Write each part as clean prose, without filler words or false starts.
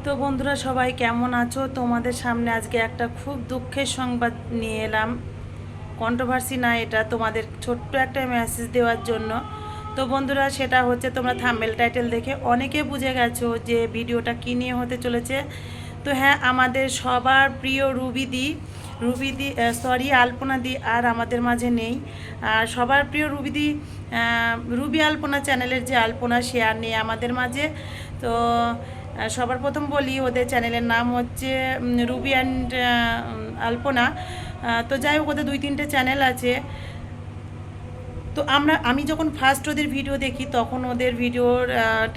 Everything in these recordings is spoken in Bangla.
তো বন্ধুরা সবাই কেমন আছো? তোমাদের সামনে আজকে একটা খুব দুঃখের সংবাদ নিয়ে এলাম। কন্ট্রোভার্সি না, এটা তোমাদের ছোট্ট একটা মেসেজ দেওয়ার জন্য। তো বন্ধুরা, সেটা হচ্ছে তোমরা থাম্বনেল টাইটেল দেখে অনেকে বুঝে গেছো যে ভিডিওটা কী নিয়ে হতে চলেছে। তো হ্যাঁ, আমাদের সবার প্রিয় রুবিদি সরি আলপনাদি আর আমাদের মাঝে নেই। আর সবার প্রিয় রুবি আলপনা চ্যানেলের যে আলপনা, সে আর নেই আমাদের মাঝে। তো সবার প্রথম বলি, ওদের চ্যানেলের নাম হচ্ছে রুবি অ্যান্ড আলপনা। তো যাই হোক, ওদের 2-3টে চ্যানেল আছে। তো আমি যখন ফার্স্ট ওদের ভিডিও দেখি, তখন ওদের ভিডিওর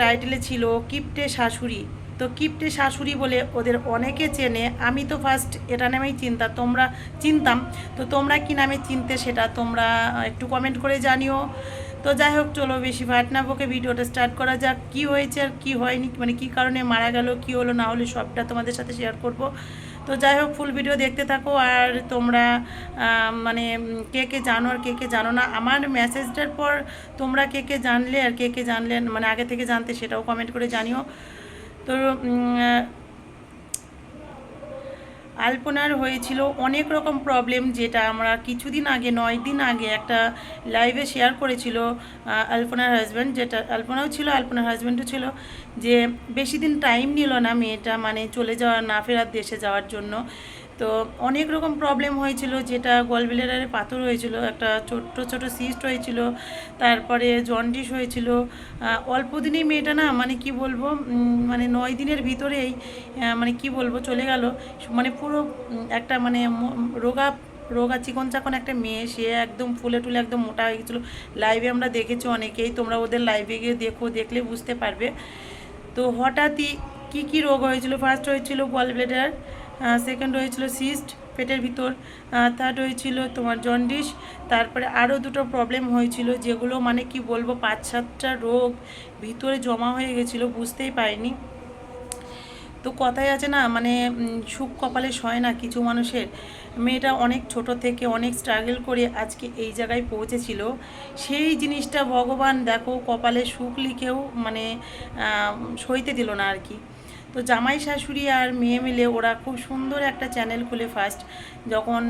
টাইটেলে ছিল কিপ্টে শাশুড়ি। তো কিপ্টে শাশুড়ি বলে ওদের অনেকে চেনে। আমি তো ফার্স্ট এটা নামেই চিনতাম। তো তোমরা কি নামে চিনতে, সেটা তোমরা একটু কমেন্ট করে জানিও। তো যাই হোক, চলো বেশি ভাট না বকে ভিডিওটা স্টার্ট করা যাক। কি হয়েছে আর কি হয়নি, মানে কী কারণে মারা গেল, কি হলো না হলো, সবটা তোমাদের সাথে শেয়ার করব। তো যাই হোক, ফুল ভিডিও দেখতে থাকো। আর তোমরা মানে কে কে জানো আর কে কে জানো না, আমার মেসেজটার পর তোমরা কে কে জানলে আর কে কে জানলে মানে আগে থেকে জানতে, সেটাও কমেন্ট করে জানিও। তো আলপনার হয়েছিল অনেক রকম প্রবলেম, যেটা আমরা কিছুদিন আগে 9 দিন আগে একটা লাইভে শেয়ার করেছিল আলপনার হাজব্যান্ড, যেটা আলপনাও ছিল, আলপনার হাজব্যান্ডও ছিল। যে বেশি দিন টাইম নিল না মেয়েটা, মানে চলে যাওয়ার, না ফেরার দেশে যাওয়ার জন্য। তো অনেক রকম প্রবলেম হয়েছিল, যেটা গলব্লাডারে পাথর হয়েছিল, একটা ছোট্ট ছোট সিস্ট হয়েছিল, তারপরে জন্ডিস হয়েছিল। অল্প দিনেই মেয়েটা না, মানে কি বলবো, মানে 9 দিনের ভিতরেই মানে কি বলবো চলে গেল। মানে পুরো একটা মানে রোগা রোগা চিকন চাকন একটা মেয়ে, সে একদম ফুলে টুলে একদম মোটা হয়ে গেছিলো। লাইভে আমরা দেখেছি অনেকেই, তোমরা ওদের লাইভে গিয়ে দেখলে বুঝতে পারবে। তো হঠাৎই কি কি রোগ হয়েছিল, ফার্স্ট হয়েছিল গল ব্লেডার, সেকেন্ড হয়েছিল সিস্ট পেটের ভিতর, থার্ড হয়েছিল তোমার জন্ডিস, তারপরে আরও দুটো প্রবলেম হয়েছিল, যেগুলো মানে কি বলবো 5-7টা রোগ ভিতরে জমা হয়ে গেছিলো, বুঝতেই পারিনি। তো কথাই আছে না, মানে সুখ কপালে সয় না কিছু মানুষের। মেয়েটা অনেক ছোট থেকে অনেক স্ট্রাগল করে আজকে এই জায়গায় পৌঁছেছিল। সেই জিনিসটা ভগবান দেখো কপালে সুখ লিখেও মানে সইতে দিল না আর কি। তো জামাই শাশুড়ি আর মেয়ে মিলে ওরা খুব সুন্দর একটা চ্যানেল খুলে ফার্স্ট, যখন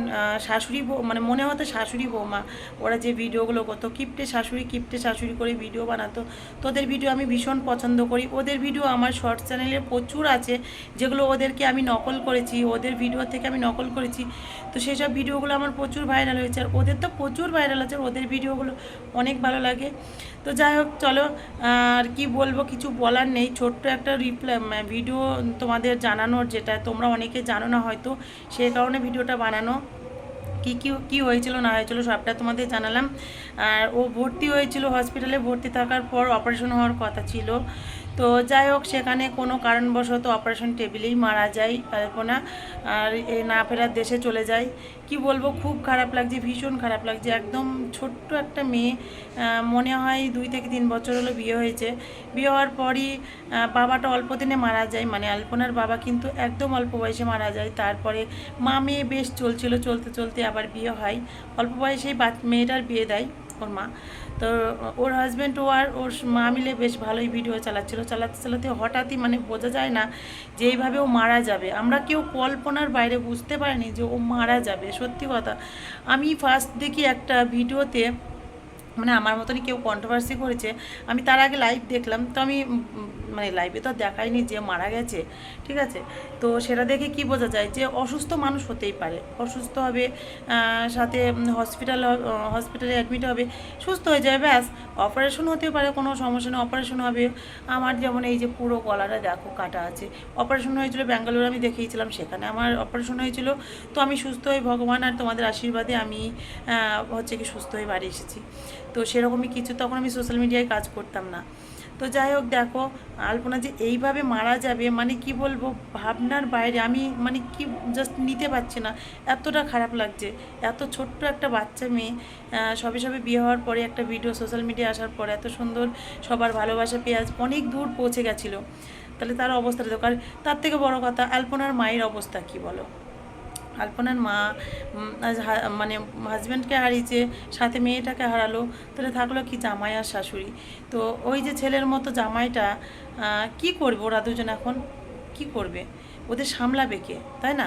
মানে মনে হতো শাশুড়ি বৌমা, ওরা যে ভিডিওগুলো করতো কিপ্টে শাশুড়ি করে ভিডিও বানাতো। তো ওদের ভিডিও আমি ভীষণ পছন্দ করি। ওদের ভিডিও আমার শর্টস চ্যানেলে প্রচুর আছে, যেগুলো ওদেরকে আমি নকল করেছি, ওদের ভিডিও থেকে আমি নকল করেছি। তো সেসব ভিডিওগুলো আমার প্রচুর ভাইরাল হয়েছে, আর ওদের তো প্রচুর ভাইরাল আছে, ওদের ভিডিওগুলো অনেক ভালো লাগে। তো যাই হোক, চলো আর কি বলবো, কিছু বলার নেই। ছোট্ট একটা ভিডিও তোমাদের জানানোর, যেটা তোমরা অনেকে জানো না হয়তো, সেই কারণে ভিডিওটা বানানো। কী কী কী হয়েছিল না হয়েছিল সবটা তোমাদের জানালাম। আর ও ভর্তি হয়েছিল, হসপিটালে ভর্তি থাকার পর অপারেশন হওয়ার কথা ছিল। তো যাই হোক, সেখানে কোনো কারণবশত অপারেশন টেবিলেই মারা যায় আলপনা, আর এ না ফেরার দেশে চলে যায়। কি বলবো, খুব খারাপ লাগছে, ভীষণ খারাপ লাগছে। একদম ছোট্ট একটা মেয়ে, মনে হয় 2 থেকে 3 বছর হলো বিয়ে হয়েছে। বিয়ে হওয়ার পরই বাবাটা অল্প দিনে মারা যায়, মানে আলপনার বাবা কিন্তু একদম অল্প বয়সে মারা যায়। তারপরে মা মেয়ে বেশ চলছিল, চলতে চলতে আবার বিয়ে হয়। অল্প বয়সেই মেয়েটার বিয়ে দেয় ওর মা। তো ওর হাজব্যান্ড আর ওর মা মিলে বেশ ভালোই ভিডিও চালাতে চালাতে হঠাৎই মানে বোঝা যায় না যে এইভাবে ও মারা যাবে। আমরা কেউ কল্পনার বাইরে বুঝতে পারিনি যে ও মারা যাবে, সত্যি কথা। আমি ফার্স্ট দেখি একটা ভিডিওতে, মানে আমার মতনই কেউ কন্ট্রোভার্সি করেছে, আমি তার আগে লাইভ দেখলাম। তো আমি মানে লাইভে তো দেখাইনি যে মারা গেছে, ঠিক আছে। তো সেটা দেখে কি বোঝা যায় যে অসুস্থ মানুষ হতেই পারে, অসুস্থ হবে, সাথে হসপিটালে অ্যাডমিট হবে, সুস্থ হয়ে যাবে, ব্যাস। অপারেশন হতে পারে, কোনো সমস্যা নেই, অপারেশন হবে। আমার যেমন এই যে পুরো গলাটা দেখো কাটা আছে, অপারেশন হয়েছিল ব্যাঙ্গালোরে, আমি দেখিয়েছিলাম, সেখানে আমার অপারেশন হয়েছিল। তো আমি সুস্থ হয়ে ভগবান আর তোমাদের আশীর্বাদে আমি হচ্ছে কি সুস্থ হয়ে বাড়ি এসেছি। তো সেরকমই কিছু, তখন আমি সোশ্যাল মিডিয়ায় কাজ করতাম না। তো যাই হোক, দেখো আলপনা যে এইভাবে মারা যাবে, মানে কি বলবো, ভাবনার বাইরে। আমি মানে কি জাস্ট নিতে পারছি না, এতটা খারাপ লাগছে। এত ছোট্ট একটা বাচ্চা মেয়ে, সবে সবে বিয়ে হওয়ার পরে একটা ভিডিও সোশ্যাল মিডিয়া আসার পরে এত সুন্দর সবার ভালোবাসা পেয়ে আজ অনেক দূর পৌঁছে গেছিলো। তাহলে তার অবস্থাটা দেখো। আর তার থেকে বড় কথা, আলপনার মায়ের অবস্থা কি বলো। আলপনার মা মানে হাজব্যান্ডকে হারিয়েছে, সাথে মেয়েটাকে হারালো, তাহলে থাকলো কি জামাই আর শাশুড়ি। তো ওই যে ছেলের মতো জামাইটা, কি করবে ওরা দুজন এখন, কি করবে, ওদের সামলাবে কে, তাই না?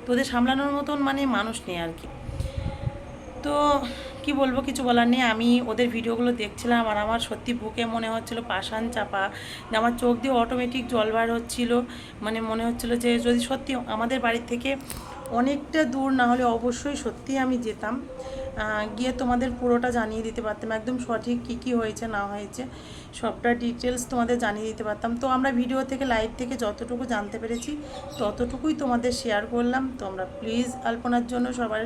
তো ওদের সামলানোর মতন মানে মানুষ নেই আর কি। তো কি বলবো, কিছু বলার নেই। আমি ওদের ভিডিওগুলো দেখছিলাম আর আমার সত্যি বুকে মনে হচ্ছিলো পাষাণ চাপা, যে আমার চোখ দিয়ে অটোমেটিক জল বার হচ্ছিলো। মানে মনে হচ্ছিলো যে যদি সত্যি আমাদের বাড়ি থেকে অনেকটা দূর না হলে অবশ্যই সত্যি আমি যেতাম, গিয়ে তোমাদের পুরোটা জানিয়ে দিতে পারতাম, একদম সঠিক কী কী হয়েছে না হয়েছে সবটা ডিটেলস তোমাদের জানিয়ে দিতে পারতাম। তো আমরা ভিডিও থেকে লাইভ থেকে যতটুকু জানতে পেরেছি ততটুকুই তোমাদের শেয়ার করলাম। তোমরা প্লিজ আলপনার জন্য সবার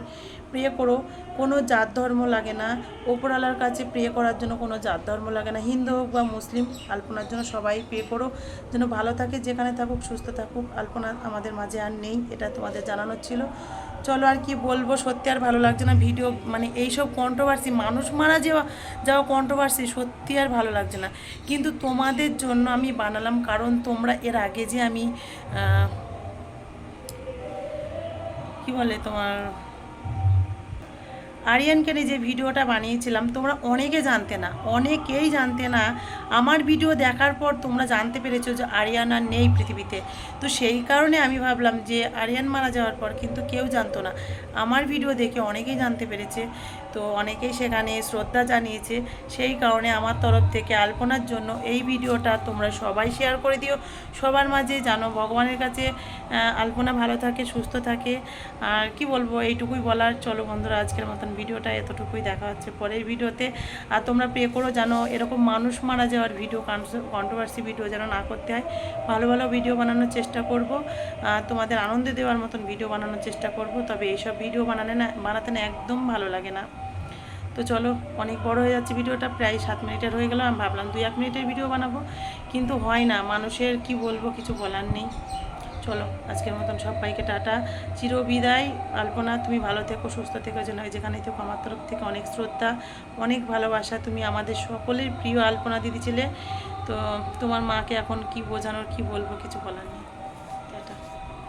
প্রে করো, কোনো জাত ধর্ম লাগে না, ওপরওয়ালার কাছে প্রে করার জন্য কোনো জাত ধর্ম লাগে না, হিন্দু হোক বা মুসলিম, আলপনার জন্য সবাই প্রে করো যেন ভালো থাকে, যেখানে থাকুক সুস্থ থাকুক। আলপনা আমাদের মাঝে আর নেই, এটা তোমাদের জানানোর ছিল। চলো আর কি বলবো, সত্যি আর ভালো লাগছে না ভিডিও, মানে এইসব কন্ট্রোভার্সি, মানুষ মারা যাওয়া কন্ট্রোভার্সি সত্যি আর ভালো লাগছে না। কিন্তু তোমাদের জন্য আমি বানালাম, কারণ তোমরা এর আগে যে আমি কি বলে তোমার আরিয়ানকে নিয়ে যে ভিডিওটা বানিয়েছিলাম, তোমরা অনেকেই জানতে না। আমার ভিডিও দেখার পর তোমরা জানতে পেরেছো যে আরিয়ান আর নেই পৃথিবীতে। তো সেই কারণে আমি ভাবলাম যে আরিয়ান মারা যাওয়ার পর কিন্তু কেউ জানতো না, আমার ভিডিও দেখে অনেকেই জানতে পেরেছে। তো অনেকেই সেখানে শ্রদ্ধা জানিয়েছে, সেই কারণে আমার তরফ থেকে আলপনার জন্য এই ভিডিওটা তোমরা সবাই শেয়ার করে দিও সবার মাঝে, জানো ভগবানের কাছে আলপনা ভালো থাকে, সুস্থ থাকে। আর কি বলবো, এইটুকুই বলার। চলো বন্ধুরা, আজকের মতন ভিডিওটা এতটুকুই, দেখা হচ্ছে পরের ভিডিওতে। আর তোমরা প্রে করো যেন এরকম মানুষ মারা যাওয়ার ভিডিও, কন্ট্রোভার্সি ভিডিও যেন না করতে হয়। ভালো ভালো ভিডিও বানানোর চেষ্টা করব, তোমাদের আনন্দ দেওয়ার মতন ভিডিও বানানোর চেষ্টা করব। তবে এইসব ভিডিও বানাতে না একদম ভালো লাগে না। তো চলো, অনেক বড় হয়ে যাচ্ছে ভিডিওটা, প্রায় 7 মিনিটের হয়ে গেল। আমি ভাবলাম 2-1 মিনিটের ভিডিও বানাবো, কিন্তু হয় না, মানুষের কি বলবো, কিছু বলার নেই। চলো আজকের মতন সবাইকে টাটা, চিরবিদায়। আলপনা তুমি ভালো থেকো, সুস্থ থেকো, যেন যেখানেই থেকো আমার তরফ থেকে অনেক শ্রদ্ধা, অনেক ভালোবাসা। তুমি আমাদের সকলের প্রিয় আলপনা দিদি ছিলে। তো তোমার মাকে এখন কি বোঝানোর, কি বলবো, কিছু বলার নেই।